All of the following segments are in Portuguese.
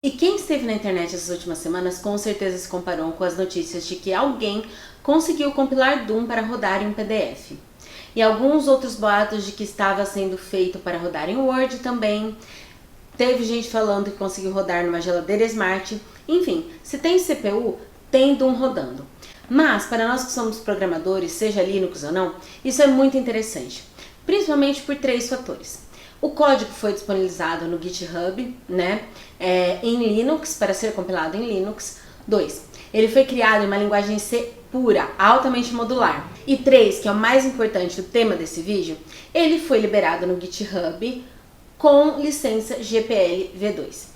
E quem esteve na internet essas últimas semanas com certeza se comparou com as notícias de que alguém conseguiu compilar Doom para rodar em um PDF. E alguns outros boatos de que estava sendo feito para rodar em Word também. Teve gente falando que conseguiu rodar numa geladeira Smart. Enfim, se tem CPU, tem Doom rodando. Mas para nós que somos programadores, seja Linux ou não, isso é muito interessante. Principalmente por 3 fatores. O código foi disponibilizado no GitHub, em Linux, para ser compilado em Linux. 2. Ele foi criado em uma linguagem C pura, altamente modular. E 3, que é o mais importante, o tema desse vídeo, ele foi liberado no GitHub com licença GPL v2.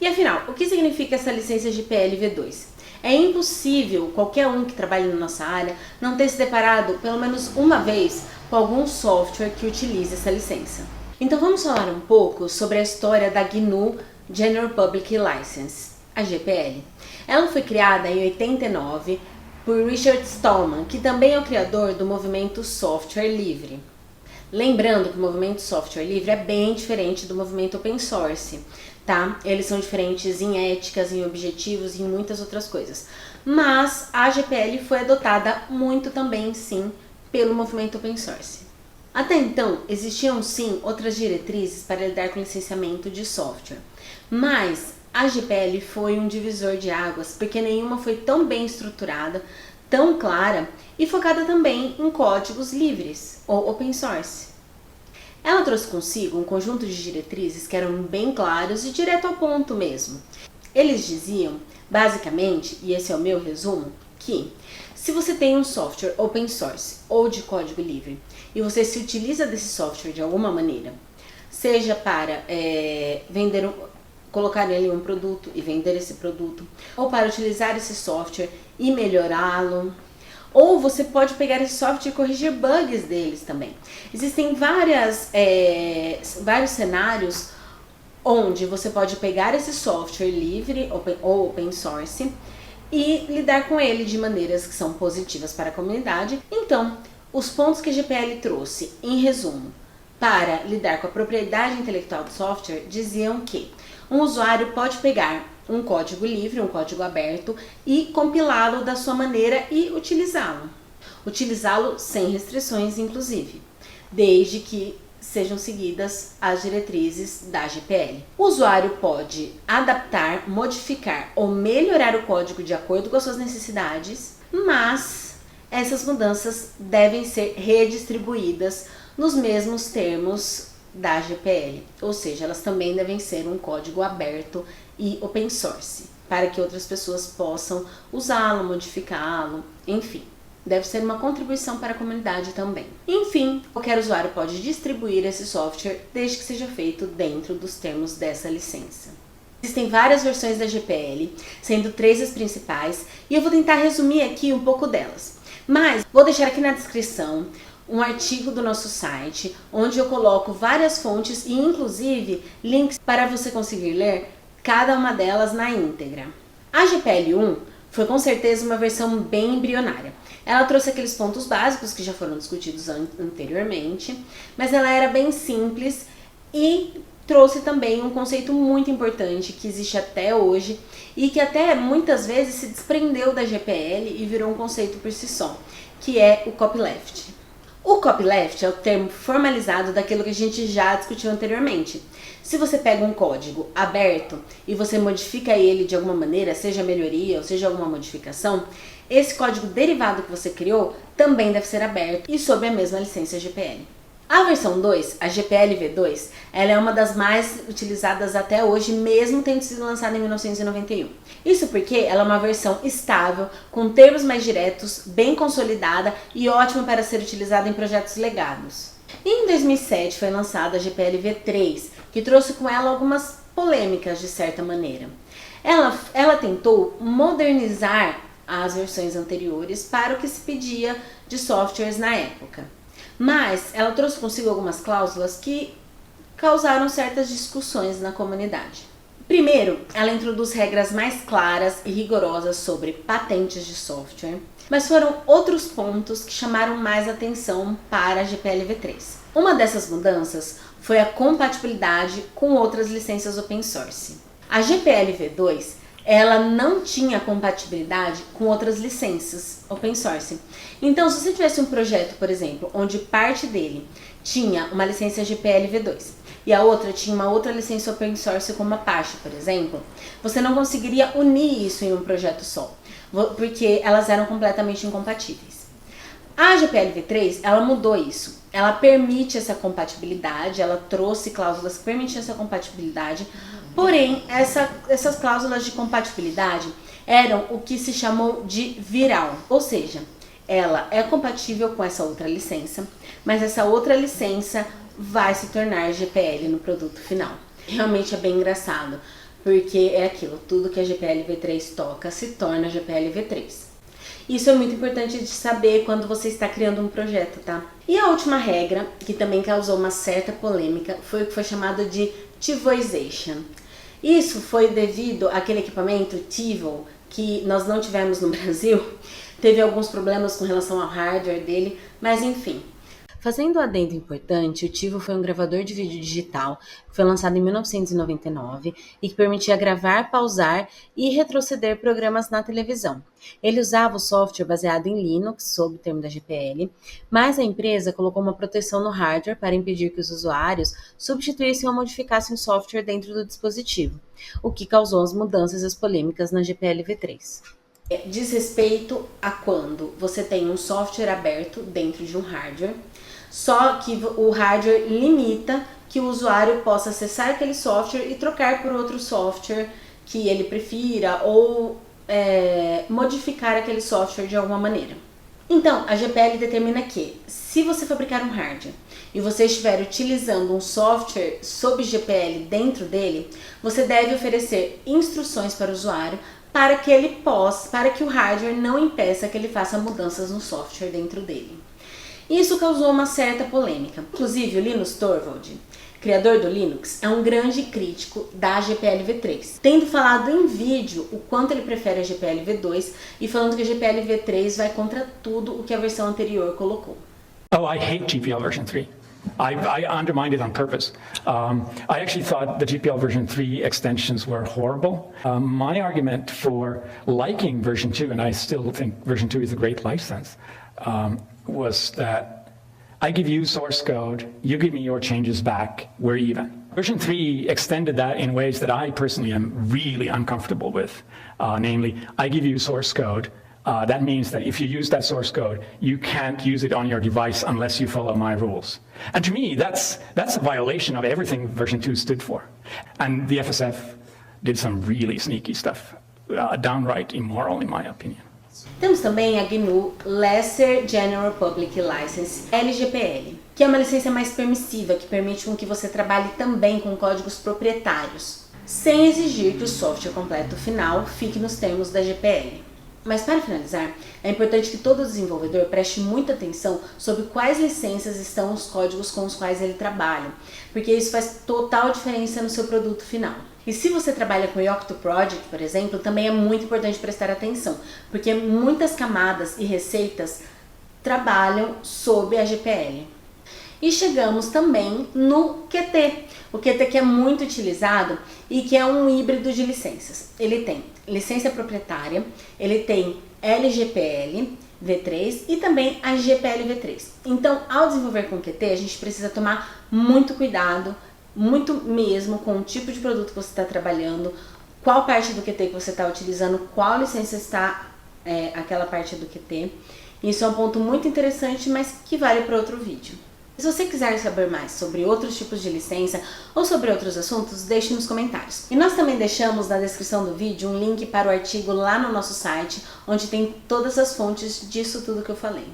E afinal, o que significa essa licença GPL v2? É impossível qualquer um que trabalhe na nossa área não ter se deparado pelo menos uma vez com algum software que utilize essa licença. Então vamos falar um pouco sobre a história da GNU General Public License, a GPL. Ela foi criada em 89 por Richard Stallman, que também é o criador do movimento software livre. Lembrando que o movimento software livre é bem diferente do movimento open source, tá? Eles são diferentes em éticas, em objetivos e em muitas outras coisas. Mas a GPL foi adotada muito também, sim, pelo movimento open source. Até então, existiam sim outras diretrizes para lidar com licenciamento de software, mas a GPL foi um divisor de águas porque nenhuma foi tão bem estruturada, tão clara e focada também em códigos livres ou open source. Ela trouxe consigo um conjunto de diretrizes que eram bem claros e direto ao ponto mesmo. Eles diziam, basicamente, e esse é o meu resumo, que se você tem um software open source ou de código livre e você se utiliza desse software de alguma maneira, seja para colocar nele um produto e vender esse produto, ou para utilizar esse software e melhorá-lo, ou você pode pegar esse software e corrigir bugs deles também. Existem vários cenários onde você pode pegar esse software livre ou open source e lidar com ele de maneiras que são positivas para a comunidade. Então, os pontos que a GPL trouxe, em resumo, para lidar com a propriedade intelectual do software, diziam que um usuário pode pegar um código livre, um código aberto, e compilá-lo da sua maneira e utilizá-lo. Utilizá-lo sem restrições, inclusive, desde que sejam seguidas as diretrizes da GPL. O usuário pode adaptar, modificar ou melhorar o código de acordo com as suas necessidades, mas essas mudanças devem ser redistribuídas nos mesmos termos da GPL, ou seja, elas também devem ser um código aberto e open source, para que outras pessoas possam usá-lo, modificá-lo, enfim. Deve ser uma contribuição para a comunidade também. Enfim, qualquer usuário pode distribuir esse software desde que seja feito dentro dos termos dessa licença. Existem várias versões da GPL, sendo 3 as principais, e eu vou tentar resumir aqui um pouco delas. Mas vou deixar aqui na descrição um artigo do nosso site, onde eu coloco várias fontes e inclusive links para você conseguir ler cada uma delas na íntegra. A GPL 1 foi com certeza uma versão bem embrionária. Ela trouxe aqueles pontos básicos que já foram discutidos anteriormente, mas ela era bem simples e trouxe também um conceito muito importante que existe até hoje e que até muitas vezes se desprendeu da GPL e virou um conceito por si só, que é o copyleft. O copyleft é o termo formalizado daquilo que a gente já discutiu anteriormente. Se você pega um código aberto e você modifica ele de alguma maneira, seja melhoria ou seja alguma modificação, esse código derivado que você criou também deve ser aberto e sob a mesma licença GPL. A versão 2, a GPL v2, ela é uma das mais utilizadas até hoje, mesmo tendo sido lançada em 1991. Isso porque ela é uma versão estável, com termos mais diretos, bem consolidada e ótima para ser utilizada em projetos legados. E em 2007 foi lançada a GPL v3, que trouxe com ela algumas polêmicas de certa maneira. Ela tentou modernizar as versões anteriores para o que se pedia de softwares na época. Mas ela trouxe consigo algumas cláusulas que causaram certas discussões na comunidade. Primeiro, ela introduz regras mais claras e rigorosas sobre patentes de software, mas foram outros pontos que chamaram mais atenção para a GPL v3. Uma dessas mudanças foi a compatibilidade com outras licenças open source. A GPL v2, ela não tinha compatibilidade com outras licenças open source. Então, se você tivesse um projeto, por exemplo, onde parte dele tinha uma licença GPL v2 e a outra tinha uma outra licença open source como Apache, por exemplo, você não conseguiria unir isso em um projeto só, porque elas eram completamente incompatíveis. A GPL v3, ela mudou isso. Ela permite essa compatibilidade, ela trouxe cláusulas que permitiam essa compatibilidade, porém, essas cláusulas de compatibilidade eram o que se chamou de viral, ou seja, ela é compatível com essa outra licença, mas essa outra licença vai se tornar GPL no produto final. Realmente é bem engraçado, porque é aquilo, tudo que a GPL v3 toca se torna GPL v3. Isso é muito importante de saber quando você está criando um projeto, tá? E a última regra, que também causou uma certa polêmica, foi o que foi chamado de TiVoization. Isso foi devido àquele equipamento TiVo que nós não tivemos no Brasil. Teve alguns problemas com relação ao hardware dele, mas enfim. Fazendo um adendo importante, o TiVo foi um gravador de vídeo digital que foi lançado em 1999 e que permitia gravar, pausar e retroceder programas na televisão. Ele usava o software baseado em Linux, sob o termo da GPL, mas a empresa colocou uma proteção no hardware para impedir que os usuários substituíssem ou modificassem o software dentro do dispositivo, o que causou as mudanças e as polêmicas na GPL v3. Diz respeito a quando você tem um software aberto dentro de um hardware, só que o hardware limita que o usuário possa acessar aquele software e trocar por outro software que ele prefira ou modificar aquele software de alguma maneira. Então, a GPL determina que, se você fabricar um hardware e você estiver utilizando um software sob GPL dentro dele, você deve oferecer instruções para o usuário para que o hardware não impeça que ele faça mudanças no software dentro dele. Isso causou uma certa polêmica. Inclusive, o Linus Torvald, criador do Linux, é um grande crítico da GPL v3, tendo falado em vídeo o quanto ele prefere a GPL v2 e falando que a GPL v3 vai contra tudo o que a versão anterior colocou. Oh, I hate GPL version 3. I undermined it on purpose. I actually thought the GPL version 3 extensions were horrible. My argument for liking version 2, and I still think version 2 is a great license, was that I give you source code, you give me your changes back, we're even. Version 3 extended that in ways that I personally am really uncomfortable with. Namely, I give you source code. That means that if you use that source code, you can't use it on your device unless you follow my rules. And to me, that's a violation of everything version 2 stood for. And the FSF did some really sneaky stuff, downright immoral in my opinion. Temos também a GNU Lesser General Public License, LGPL, que é uma licença mais permissiva, que permite com que você trabalhe também com códigos proprietários, sem exigir que o software completo final fique nos termos da GPL. Mas para finalizar, é importante que todo desenvolvedor preste muita atenção sobre quais licenças estão os códigos com os quais ele trabalha, porque isso faz total diferença no seu produto final. E se você trabalha com Yocto Project, por exemplo, também é muito importante prestar atenção, porque muitas camadas e receitas trabalham sob a GPL. E chegamos também no Qt. O Qt que é muito utilizado e que é um híbrido de licenças. Ele tem licença proprietária, ele tem LGPL v3 e também a GPL v3. Então, ao desenvolver com Qt, a gente precisa tomar muito cuidado, muito mesmo, com o tipo de produto que você está trabalhando, qual parte do Qt que você está utilizando, qual licença está aquela parte do Qt. Isso é um ponto muito interessante, mas que vale para outro vídeo. Se você quiser saber mais sobre outros tipos de licença ou sobre outros assuntos, deixe nos comentários. E nós também deixamos na descrição do vídeo um link para o artigo lá no nosso site, onde tem todas as fontes disso tudo que eu falei.